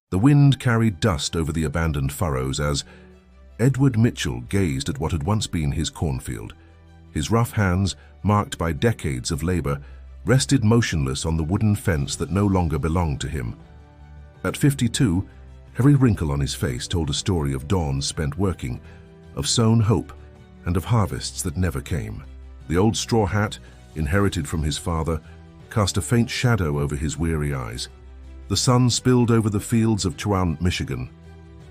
The wind carried dust over the abandoned furrows as Edward Mitchell gazed at what had once been his cornfield. His rough hands, marked by decades of labor, rested motionless on the wooden fence that no longer belonged to him. At 52, every wrinkle on his face told a story of dawns spent working, of sown hope, and of harvests that never came. The old straw hat, inherited from his father, cast a faint shadow over his weary eyes. The sun spilled over the fields of Toowant, Michigan,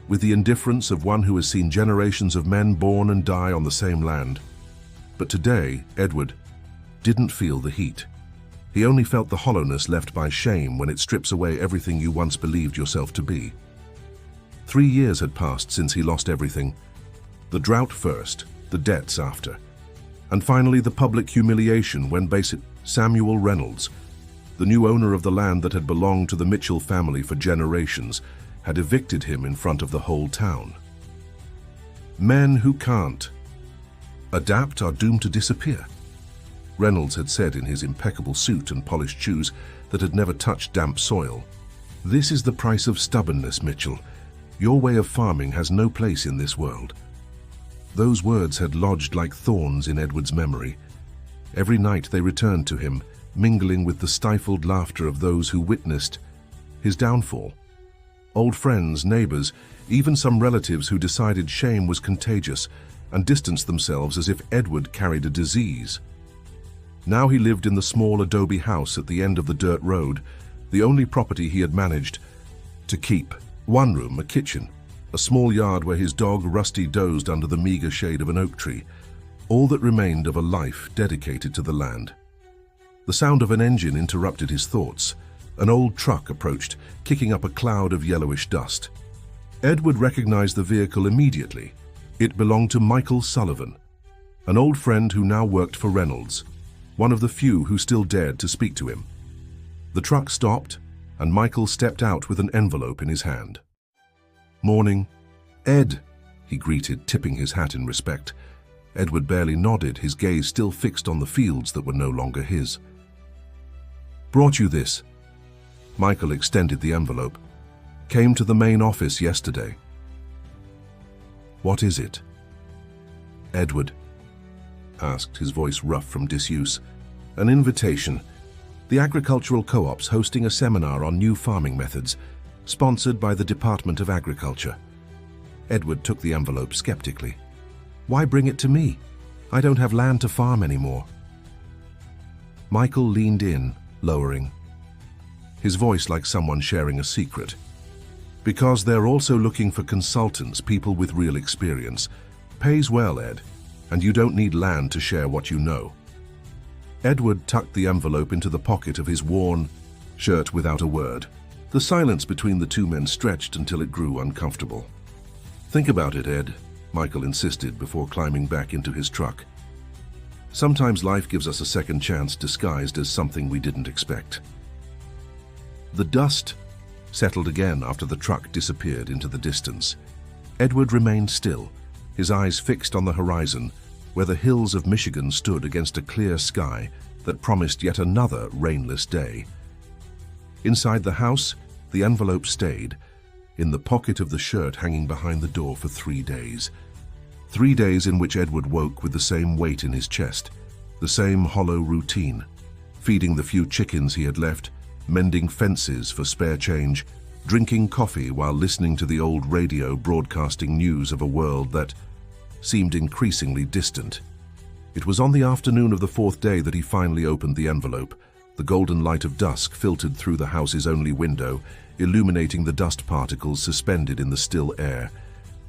with the indifference of one who has seen generations of men born and die on the same land. But today, Edward didn't feel the heat. He only felt the hollowness left by shame when it strips away everything you once believed yourself to be. 3 years had passed since he lost everything. The drought first, the debts after, and finally the public humiliation when Samuel Reynolds, the new owner of the land that had belonged to the Mitchell family for generations, had evicted him in front of the whole town. Men who can't adapt are doomed to disappear, Reynolds had said in his impeccable suit and polished shoes that had never touched damp soil. This is the price of stubbornness, Mitchell. Your way of farming has no place in this world. Those words had lodged like thorns in Edward's memory. Every night they returned to him, mingling with the stifled laughter of those who witnessed his downfall. Old friends, neighbors, even some relatives who decided shame was contagious and distanced themselves as if Edward carried a disease. Now he lived in the small adobe house at the end of the dirt road, the only property he had managed to keep. One room, a kitchen, a small yard where his dog Rusty dozed under the meager shade of an oak tree, all that remained of a life dedicated to the land. The sound of an engine interrupted his thoughts. An old truck approached, kicking up a cloud of yellowish dust. Edward recognized the vehicle immediately. It belonged to Michael Sullivan, an old friend who now worked for Reynolds, one of the few who still dared to speak to him. The truck stopped, and Michael stepped out with an envelope in his hand. "Morning, Ed," he greeted, tipping his hat in respect. Edward barely nodded, his gaze still fixed on the fields that were no longer his. "Brought you this." Michael extended the envelope. "Came to the main office yesterday." "What is it?" Edward asked, his voice rough from disuse. "An invitation. The agricultural co-op's hosting a seminar on new farming methods, sponsored by the Department of Agriculture." Edward took the envelope skeptically. "Why bring it to me? I don't have land to farm anymore." Michael leaned in, lowering, his voice like someone sharing a secret. "Because they're also looking for consultants, people with real experience. Pays well, Ed, and you don't need land to share what you know." Edward tucked the envelope into the pocket of his worn shirt without a word. The silence between the two men stretched until it grew uncomfortable. "Think about it, Ed," Michael insisted before climbing back into his truck. "Sometimes life gives us a second chance disguised as something we didn't expect." The dust settled again after the truck disappeared into the distance. Edward remained still, his eyes fixed on the horizon, where the hills of Michigan stood against a clear sky that promised yet another rainless day. Inside the house, the envelope stayed, in the pocket of the shirt hanging behind the door for 3 days. 3 days in which Edward woke with the same weight in his chest, the same hollow routine, feeding the few chickens he had left, mending fences for spare change, drinking coffee while listening to the old radio broadcasting news of a world that seemed increasingly distant. It was on the afternoon of the 4th day that he finally opened the envelope. The golden light of dusk filtered through the house's only window, illuminating the dust particles suspended in the still air.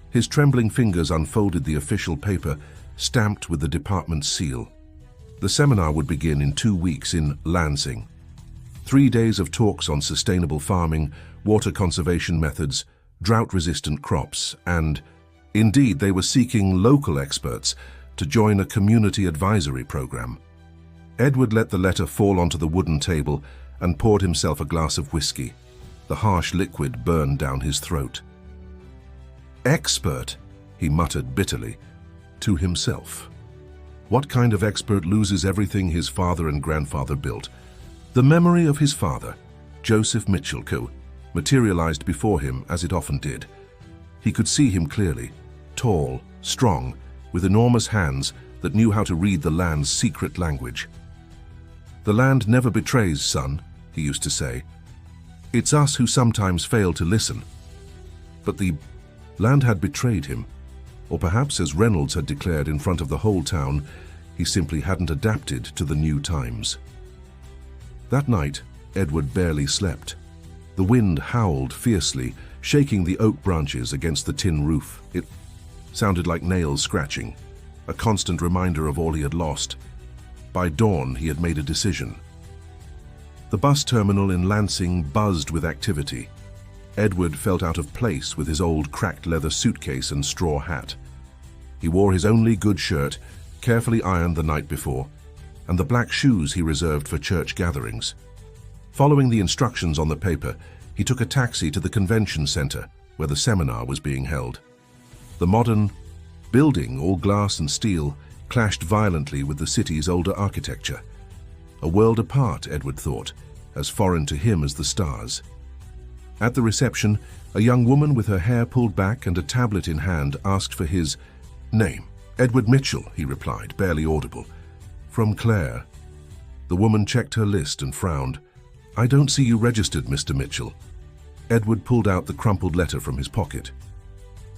His trembling fingers unfolded the official paper, stamped with the department's seal. The seminar would begin in 2 weeks in Lansing. 3 days of talks on sustainable farming, water conservation methods, drought-resistant crops, and, indeed, they were seeking local experts to join a community advisory program. Edward let the letter fall onto the wooden table and poured himself a glass of whiskey. The harsh liquid burned down his throat. "Expert," he muttered bitterly, to himself. What kind of expert loses everything his father and grandfather built? The memory of his father, Joseph Mitchell, materialized before him as it often did. He could see him clearly, tall, strong, with enormous hands that knew how to read the land's secret language. "The land never betrays, son," he used to say. "It's us who sometimes fail to listen." But the land had betrayed him, or perhaps, as Reynolds had declared in front of the whole town, he simply hadn't adapted to the new times. That night, Edward barely slept. The wind howled fiercely, shaking the oak branches against the tin roof. It sounded like nails scratching, a constant reminder of all he had lost. By dawn, he had made a decision. The bus terminal in Lansing buzzed with activity. Edward felt out of place with his old cracked leather suitcase and straw hat. He wore his only good shirt, carefully ironed the night before, and the black shoes he reserved for church gatherings. Following the instructions on the paper, he took a taxi to the convention center where the seminar was being held. The modern building, all glass and steel, clashed violently with the city's older architecture. A world apart, Edward thought, as foreign to him as the stars. At the reception, a young woman with her hair pulled back and a tablet in hand asked for his name. "Edward Mitchell," he replied, barely audible. "From Claire." The woman checked her list and frowned. "I don't see you registered, Mr. Mitchell." Edward pulled out the crumpled letter from his pocket.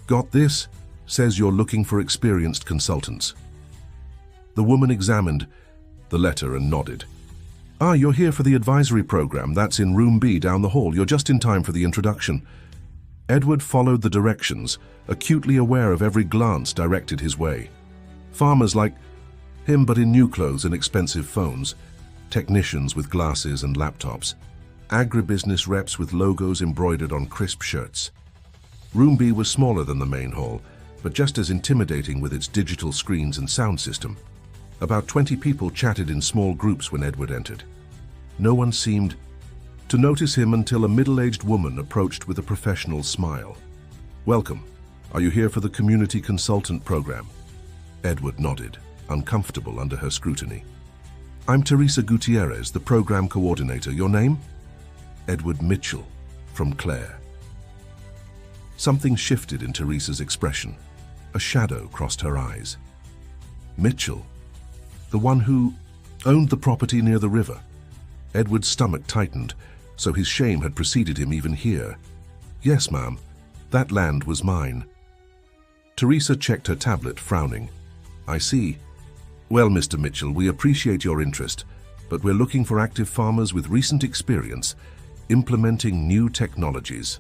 "Got this? Says you're looking for experienced consultants." The woman examined the letter and nodded. "Ah, you're here for the advisory program. That's in room B down the hall. You're just in time for the introduction." Edward followed the directions, acutely aware of every glance directed his way. Farmers like him, but in new clothes and expensive phones. Technicians with glasses and laptops. Agribusiness reps with logos embroidered on crisp shirts. Room B was smaller than the main hall, but just as intimidating with its digital screens and sound system. About 20 people chatted in small groups when Edward entered. No one seemed to notice him until a middle-aged woman approached with a professional smile. "Welcome. Are you here for the community consultant program?" Edward nodded, uncomfortable under her scrutiny. "I'm Teresa Gutierrez, the program coordinator. Your name?" "Edward Mitchell, from Claire." Something shifted in Teresa's expression. A shadow crossed her eyes. Mitchell? The one who owned the property near the river? Edward's stomach tightened, so his shame had preceded him even here. "Yes, ma'am. That land was mine." Teresa checked her tablet, frowning. "I see. Well, Mr. Mitchell, we appreciate your interest, but we're looking for active farmers with recent experience implementing new technologies."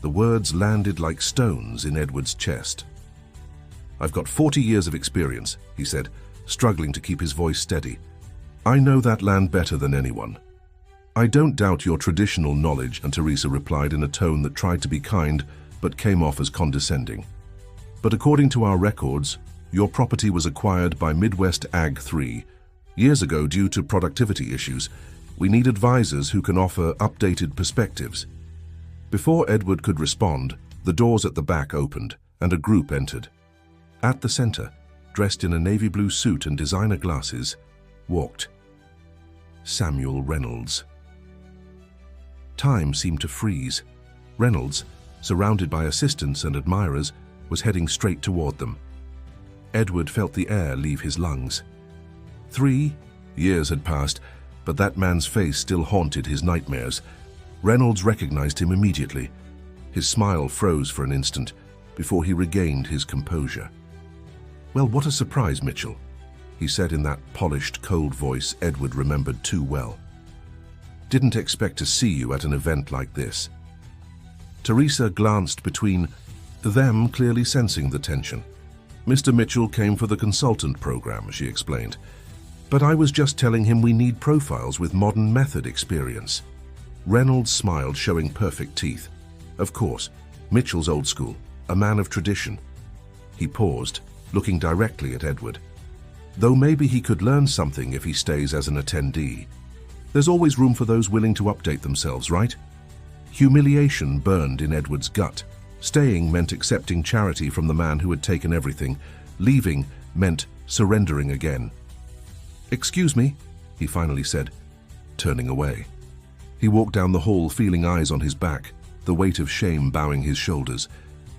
The words landed like stones in Edward's chest. "I've got 40 years of experience," he said, struggling to keep his voice steady. "I know that land better than anyone." "I don't doubt your traditional knowledge," and Teresa replied in a tone that tried to be kind but came off as condescending. "But according to our records, your property was acquired by Midwest Ag 3 years ago due to productivity issues. We need advisors who can offer updated perspectives." Before Edward could respond, the doors at the back opened and a group entered. At the center, dressed in a navy blue suit and designer glasses, walked Samuel Reynolds. Time seemed to freeze. Reynolds, surrounded by assistants and admirers, was heading straight toward them. Edward felt the air leave his lungs. 3 years had passed, but that man's face still haunted his nightmares. Reynolds recognized him immediately. His smile froze for an instant before he regained his composure. "Well, what a surprise, Mitchell," he said in that polished, cold voice Edward remembered too well. "Didn't expect to see you at an event like this." Teresa glanced between them, clearly sensing the tension. "Mr. Mitchell came for the consultant program," she explained. "But I was just telling him we need profiles with modern method experience." Reynolds smiled, showing perfect teeth. Of course, Mitchell's old school, a man of tradition. He paused, looking directly at Edward. "Though maybe he could learn something if he stays as an attendee. There's always room for those willing to update themselves, right?" Humiliation burned in Edward's gut. Staying meant accepting charity from the man who had taken everything. Leaving meant surrendering again. "Excuse me," he finally said, turning away. He walked down the hall, feeling eyes on his back, the weight of shame bowing his shoulders.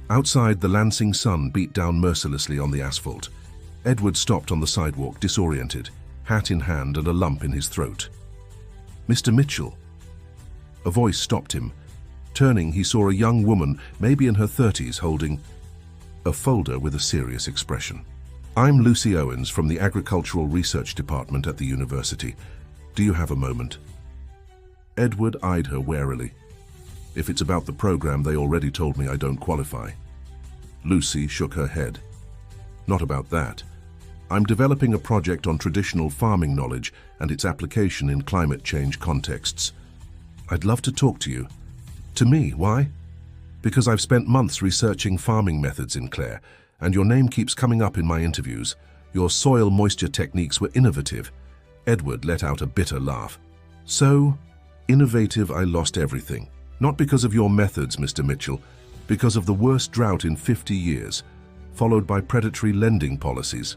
Outside, the lancing sun beat down mercilessly on the asphalt. Edward stopped on the sidewalk, disoriented, hat in hand and a lump in his throat. "Mr. Mitchell." A voice stopped him. Turning, he saw a young woman, maybe in her 30s, holding a folder with a serious expression. "I'm Lucy Owens from the Agricultural Research Department at the university. Do you have a moment?" Edward eyed her warily. "If it's about the program, they already told me I don't qualify." Lucy shook her head. "Not about that. I'm developing a project on traditional farming knowledge and its application in climate change contexts. I'd love to talk to you." "To me, why?" "Because I've spent months researching farming methods in Clare, and your name keeps coming up in my interviews. Your soil moisture techniques were innovative." Edward let out a bitter laugh. "So innovative I lost everything. Not because of your methods, Mr. Mitchell, because of the worst drought in 50 years, followed by predatory lending policies."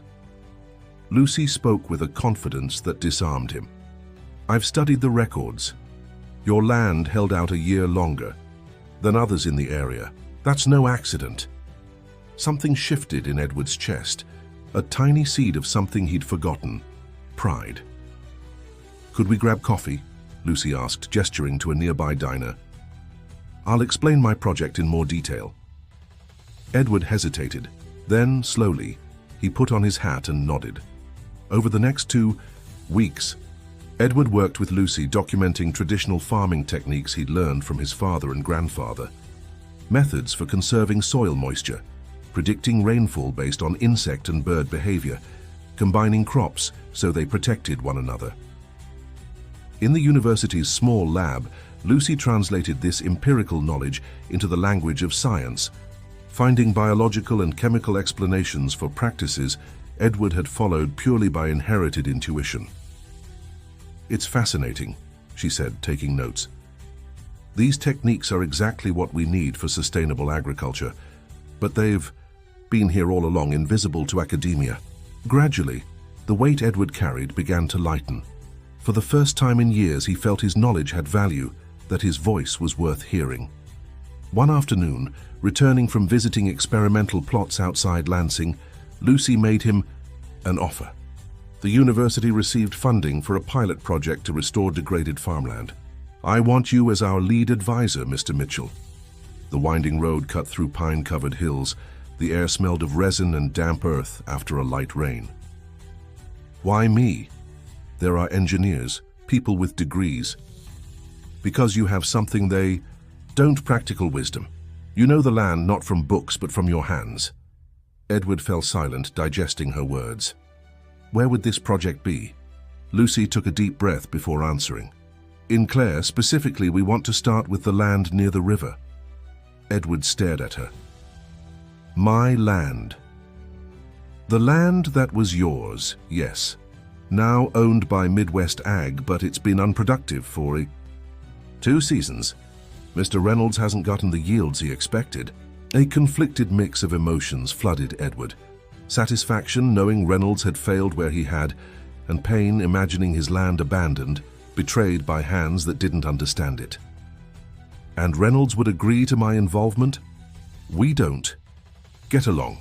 Lucy spoke with a confidence that disarmed him. "I've studied the records. Your land held out a year longer than others in the area. That's no accident." Something shifted in Edward's chest, a tiny seed of something he'd forgotten: pride. "Could we grab coffee?" Lucy asked, gesturing to a nearby diner. "I'll explain my project in more detail." Edward hesitated. Then, slowly, he put on his hat and nodded. Over the next 2 weeks, Edward worked with Lucy, documenting traditional farming techniques he'd learned from his father and grandfather. Methods for conserving soil moisture, predicting rainfall based on insect and bird behavior, combining crops so they protected one another. In the university's small lab, Lucy translated this empirical knowledge into the language of science, finding biological and chemical explanations for practices Edward had followed purely by inherited intuition. "It's fascinating," she said, taking notes. "These techniques are exactly what we need for sustainable agriculture, but they've been here all along, invisible to academia." Gradually, the weight Edward carried began to lighten. For the first time in years, he felt his knowledge had value, that his voice was worth hearing. One afternoon, returning from visiting experimental plots outside Lansing, Lucy made him an offer. The university received funding for a pilot project to restore degraded farmland. "I want you as our lead advisor, Mr. Mitchell." The winding road cut through pine-covered hills. The air smelled of resin and damp earth after a light rain. "Why me?" "There are engineers, people with degrees." "Because you have something they don't: practical wisdom. You know the land not from books but from your hands." Edward fell silent, digesting her words. "Where would this project be?" Lucy took a deep breath before answering. "In Clare, specifically, we want to start with the land near the river." Edward stared at her. "My land." "The land that was yours, yes. Now owned by Midwest Ag, but it's been unproductive for 2 seasons. Mr. Reynolds hasn't gotten the yields he expected." A conflicted mix of emotions flooded Edward. Satisfaction knowing Reynolds had failed where he had, and pain imagining his land abandoned, betrayed by hands that didn't understand it. "And Reynolds would agree to my involvement?" "We don't. Get along."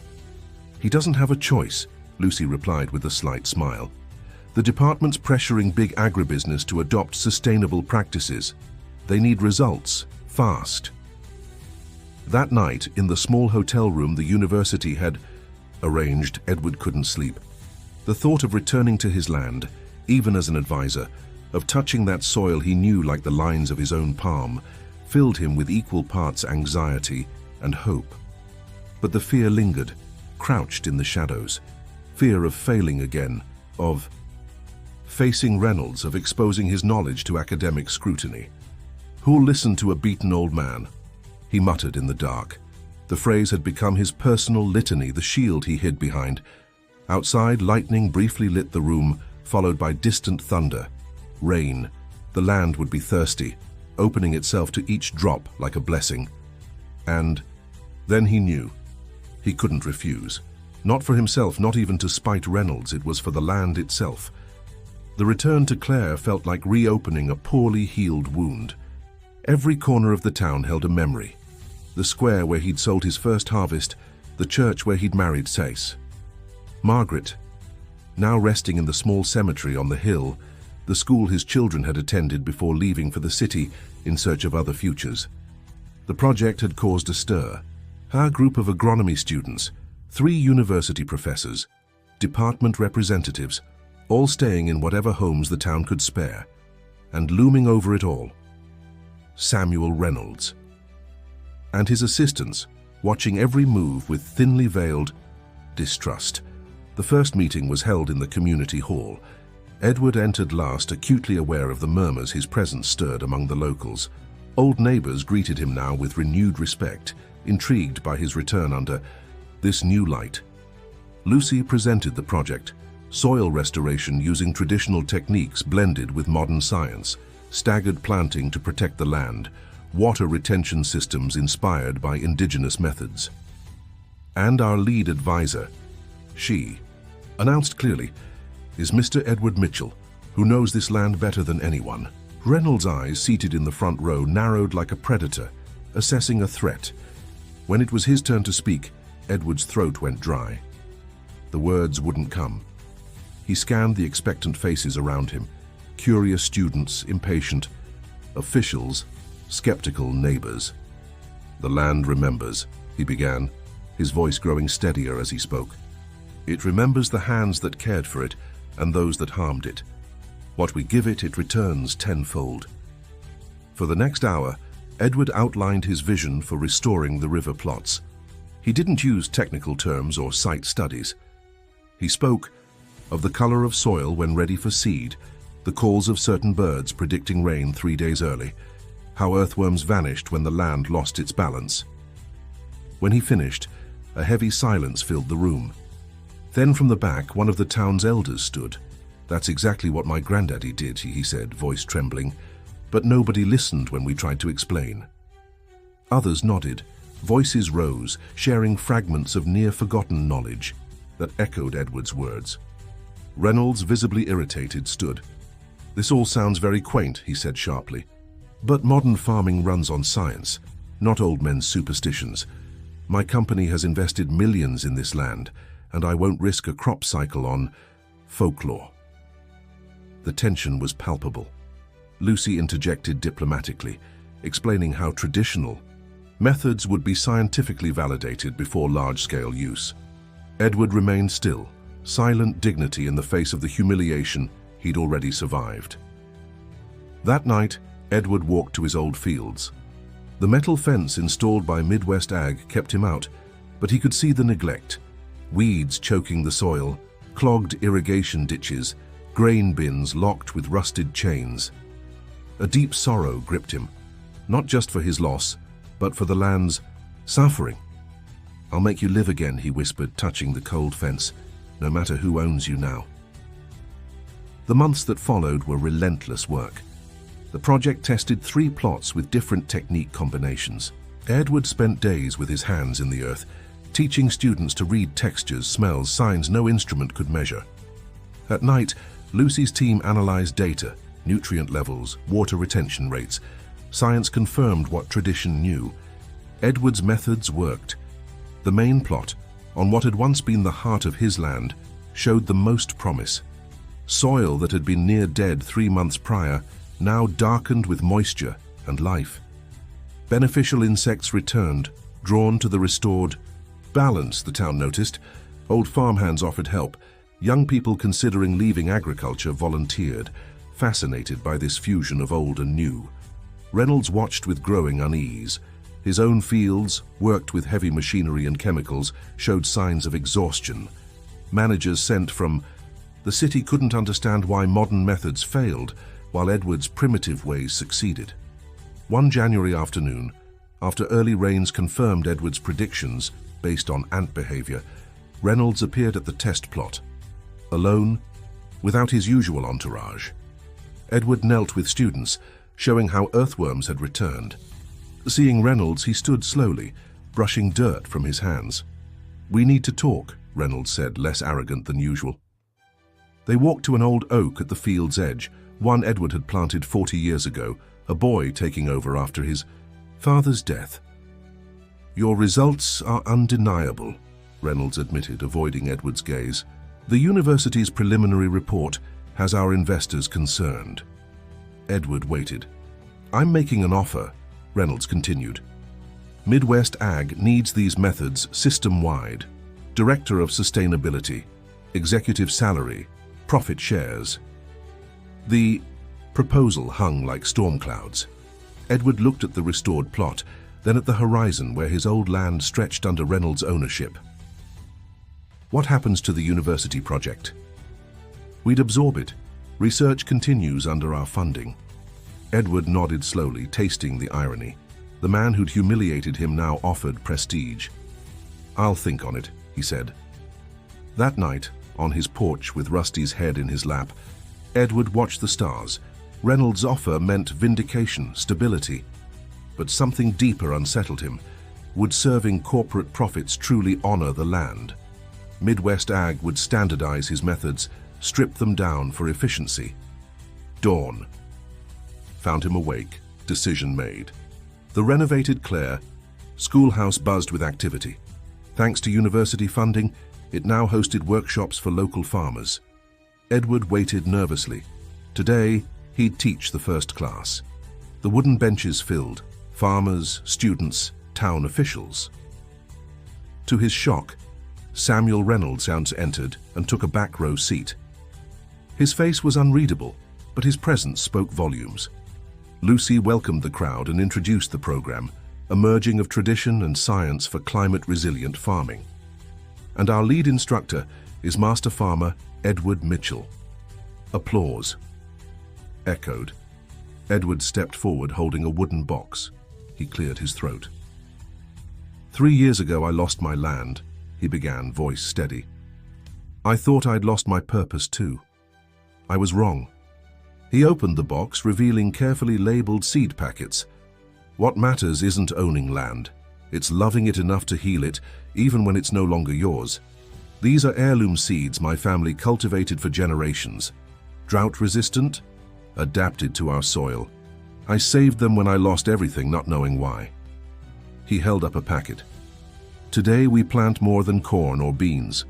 "He doesn't have a choice," Lucy replied with a slight smile. "The department's pressuring big agribusiness to adopt sustainable practices. They need results, fast." That night, in the small hotel room the university had arranged, Edward couldn't sleep. The thought of returning to his land, even as an advisor, of touching that soil he knew like the lines of his own palm, filled him with equal parts anxiety and hope. But the fear lingered, crouched in the shadows. Fear of failing again, of facing Reynolds, of exposing his knowledge to academic scrutiny. "Who'll listen to a beaten old man?" he muttered in the dark. The phrase had become his personal litany, the shield he hid behind. Outside, lightning briefly lit the room, followed by distant thunder. Rain. The land would be thirsty, opening itself to each drop like a blessing. And then he knew. He couldn't refuse. Not for himself, not even to spite Reynolds, it was for the land itself. The return to Clare felt like reopening a poorly healed wound. Every corner of the town held a memory. The square where he'd sold his first harvest, the church where he'd married Sace. Margaret, now resting in the small cemetery on the hill, the school his children had attended before leaving for the city in search of other futures. The project had caused a stir. Our group of agronomy students, 3 university professors, department representatives, all staying in whatever homes the town could spare, and looming over it all, Samuel Reynolds. And his assistants, watching every move with thinly veiled distrust. The first meeting was held in the community hall. Edward entered last, acutely aware of the murmurs his presence stirred among the locals. Old neighbors greeted him now with renewed respect, intrigued by his return under this new light. Lucy presented the project, soil restoration using traditional techniques blended with modern science, staggered planting to protect the land, water retention systems inspired by indigenous methods. And our lead advisor, she, announced clearly, is Mr. Edward Mitchell, who knows this land better than anyone. Reynolds' eyes, seated in the front row, narrowed like a predator, assessing a threat. When it was his turn to speak, Edward's throat went dry. The words wouldn't come. He scanned the expectant faces around him, curious students, impatient, officials, skeptical neighbors. "The land remembers," he began, his voice growing steadier as he spoke. "It remembers the hands that cared for it and those that harmed it. What we give it, it returns tenfold." For the next hour, Edward outlined his vision for restoring the river plots. He didn't use technical terms or site studies. He spoke of the color of soil when ready for seed, the calls of certain birds predicting rain 3 days early, how earthworms vanished when the land lost its balance. When he finished, a heavy silence filled the room. Then from the back, one of the town's elders stood. "That's exactly what my granddaddy did," he said, voice trembling. "But nobody listened when we tried to explain." Others nodded. Voices rose, sharing fragments of near-forgotten knowledge that echoed Edward's words. Reynolds, visibly irritated, stood. "This all sounds very quaint," he said sharply. "But modern farming runs on science, not old men's superstitions. My company has invested millions in this land, and I won't risk a crop cycle on folklore." The tension was palpable. Lucy interjected diplomatically, explaining how traditional methods would be scientifically validated before large-scale use. Edward remained still, silent dignity in the face of the humiliation he'd already survived. That night, Edward walked to his old fields. The metal fence installed by Midwest Ag kept him out, but he could see the neglect. Weeds choking the soil, clogged irrigation ditches, grain bins locked with rusted chains. A deep sorrow gripped him, not just for his loss, but for the land's suffering. "I'll make you live again," he whispered, touching the cold fence, "no matter who owns you now." The months that followed were relentless work. The project tested 3 plots with different technique combinations. Edward spent days with his hands in the earth, teaching students to read textures, smells, signs no instrument could measure. At night, Lucy's team analyzed data, nutrient levels, water retention rates. Science confirmed what tradition knew. Edward's methods worked. The main plot, on what had once been the heart of his land, showed the most promise. Soil that had been near dead 3 months prior, now darkened with moisture and life. Beneficial insects returned, drawn to the restored balance, the town noticed. Old farmhands offered help. Young people considering leaving agriculture volunteered, fascinated by this fusion of old and new. Reynolds watched with growing unease. His own fields, worked with heavy machinery and chemicals, showed signs of exhaustion. Managers sent from the city couldn't understand why modern methods failed, while Edward's primitive ways succeeded. One January afternoon, after early rains confirmed Edward's predictions based on ant behavior, Reynolds appeared at the test plot. Alone, without his usual entourage. Edward knelt with students, showing how earthworms had returned. Seeing Reynolds, he stood slowly, brushing dirt from his hands. "We need to talk," Reynolds said, less arrogant than usual. They walked to an old oak at the field's edge, one Edward had planted 40 years ago, a boy taking over after his father's death. "Your results are undeniable," Reynolds admitted, avoiding Edward's gaze. "The university's preliminary report has our investors concerned." Edward waited. "I'm making an offer," Reynolds continued. "Midwest Ag needs these methods system-wide. Director of Sustainability, executive salary, profit shares." The proposal hung like storm clouds. Edward looked at the restored plot, then at the horizon where his old land stretched under Reynolds' ownership. "What happens to the university project?" "We'd absorb it. Research continues under our funding." Edward nodded slowly, tasting the irony. The man who'd humiliated him now offered prestige. "I'll think on it," he said. That night, on his porch with Rusty's head in his lap, Edward watched the stars. Reynolds' offer meant vindication, stability. But something deeper unsettled him. Would serving corporate profits truly honor the land? Midwest Ag would standardize his methods, strip them down for efficiency. Dawn found him awake, decision made. The renovated Clare schoolhouse buzzed with activity. Thanks to university funding, it now hosted workshops for local farmers. Edward waited nervously. Today, he'd teach the first class. The wooden benches filled, farmers, students, town officials. To his shock, Samuel Reynolds entered and took a back row seat. His face was unreadable, but his presence spoke volumes. Lucy welcomed the crowd and introduced the program, a merging of tradition and science for climate-resilient farming. And our lead instructor is Master Farmer Edward Mitchell. Applause echoed. Edward stepped forward holding a wooden box. He cleared his throat. 3 years ago I lost my land, he began, voice steady. I thought I'd lost my purpose too. I was wrong. He opened the box, revealing carefully labeled seed packets. What matters isn't owning land. It's loving it enough to heal it, even when it's no longer yours. These are heirloom seeds my family cultivated for generations. Drought-resistant, adapted to our soil. I saved them when I lost everything, not knowing why. He held up a packet. Today we plant more than corn or beans.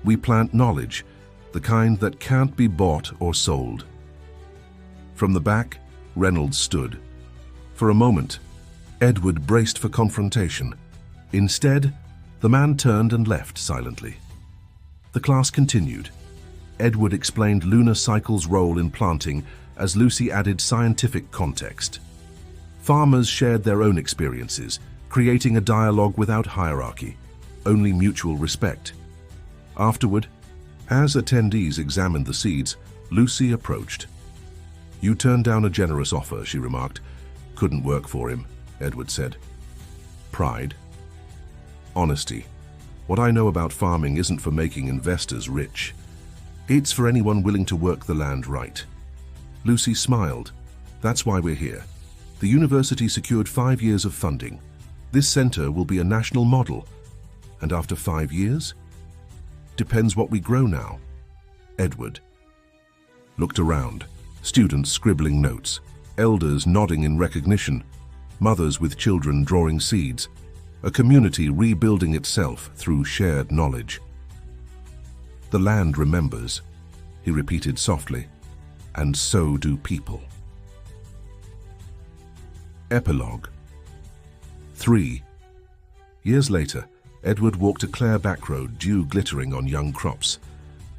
We plant knowledge, the kind that can't be bought or sold. From the back, Reynolds stood. For a moment, Edward braced for confrontation. Instead, the man turned and left silently. The class continued. Edward explained lunar cycle's role in planting as Lucy added scientific context. Farmers shared their own experiences, creating a dialogue without hierarchy, only mutual respect. Afterward, as attendees examined the seeds, Lucy approached. You turned down a generous offer, she remarked. Couldn't work for him, Edward said. Pride. Honesty. What I know about farming isn't for making investors rich. It's for anyone willing to work the land right. Lucy smiled. That's why we're here. The university secured 5 years of funding. This center will be a national model. And after 5 years? Depends what we grow now. Edward looked around. Students scribbling notes, elders nodding in recognition, mothers with children drawing seeds, a community rebuilding itself through shared knowledge. The land remembers, he repeated softly, and so do people. Epilogue 3. Years later, Edward walked a Clare back road, dew glittering on young crops.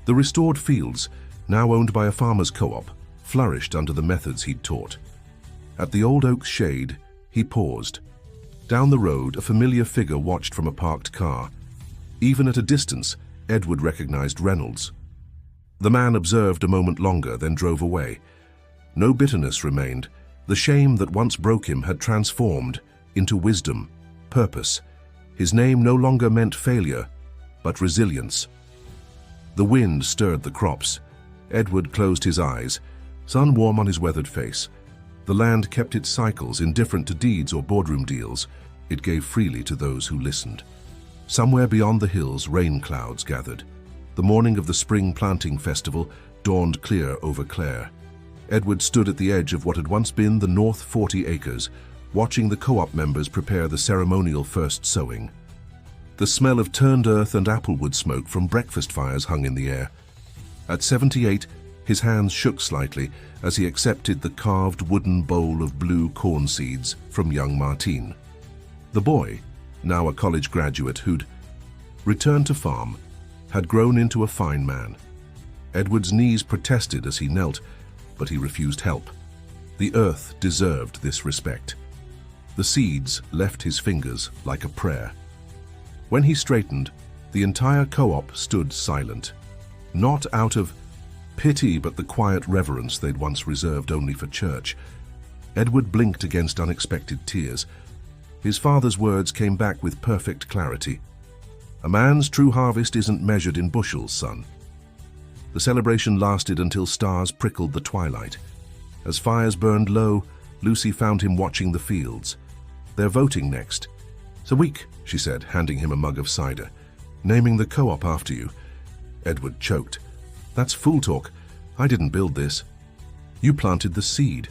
The restored fields, now owned by a farmers' co-op, flourished under the methods he'd taught. At the old oak's shade, he paused. Down the road, a familiar figure watched from a parked car. Even at a distance, Edward recognized Reynolds. The man observed a moment longer, then drove away. No bitterness remained. The shame that once broke him had transformed into wisdom, purpose. His name no longer meant failure, but resilience. The wind stirred the crops. Edward closed his eyes, sun warm on his weathered face. The land kept its cycles, indifferent to deeds or boardroom deals. It gave freely to those who listened. Somewhere beyond the hills, rain clouds gathered. The morning of the spring planting festival, dawned clear over Clare. Edward stood at the edge of what had once been the North 40 acres, watching the co-op members prepare the ceremonial first sowing. The smell of turned earth and applewood smoke from breakfast fires hung in the air. At 78, his hands shook slightly as he accepted the carved wooden bowl of blue corn seeds from young Martine. The boy, now a college graduate who'd returned to farm, had grown into a fine man. Edward's knees protested as he knelt, but he refused help. The earth deserved this respect. The seeds left his fingers like a prayer. When he straightened, the entire co-op stood silent, not out of pity but the quiet reverence they'd once reserved only for church. Edward blinked against unexpected tears. His father's words came back with perfect clarity. "A man's true harvest isn't measured in bushels, son." The celebration lasted until stars prickled the twilight. As fires burned low, Lucy found him watching the fields. "They're voting next." "It's a week," she said, handing him a mug of cider. "Naming the co-op after you." Edward choked. "That's fool talk. I didn't build this." "You planted the seed."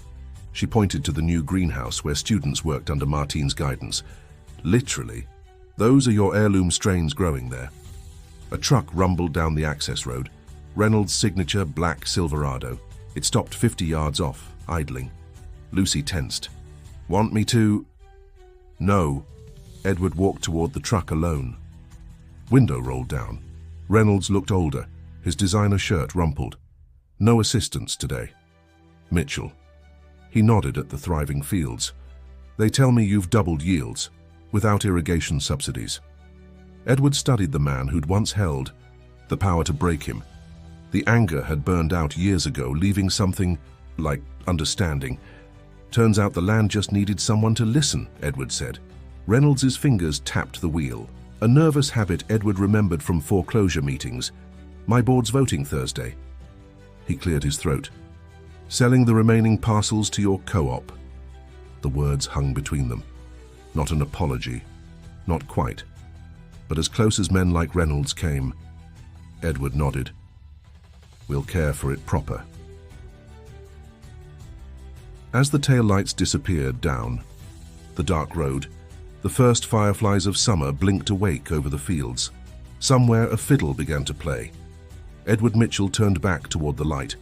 She pointed to the new greenhouse where students worked under Martine's guidance. "Literally. Those are your heirloom strains growing there." A truck rumbled down the access road. Reynolds' signature black Silverado. It stopped 50 yards off, idling. Lucy tensed. "Want me to—" "No." Edward walked toward the truck alone. Window rolled down. Reynolds looked older, his designer shirt rumpled. "No assistance today." "Mitchell." He nodded at the thriving fields. "They tell me you've doubled yields, without irrigation subsidies." Edward studied the man who'd once held the power to break him. The anger had burned out years ago, leaving something like understanding. "Turns out the land just needed someone to listen," Edward said. Reynolds's fingers tapped the wheel, a nervous habit Edward remembered from foreclosure meetings. "My board's voting Thursday." He cleared his throat. "Selling the remaining parcels to your co-op." The words hung between them. Not an apology. Not quite. But as close as men like Reynolds came, Edward nodded. "We'll care for it proper." As the taillights disappeared down the dark road, the first fireflies of summer blinked awake over the fields. Somewhere a fiddle began to play. Edward Mitchell turned back toward the light.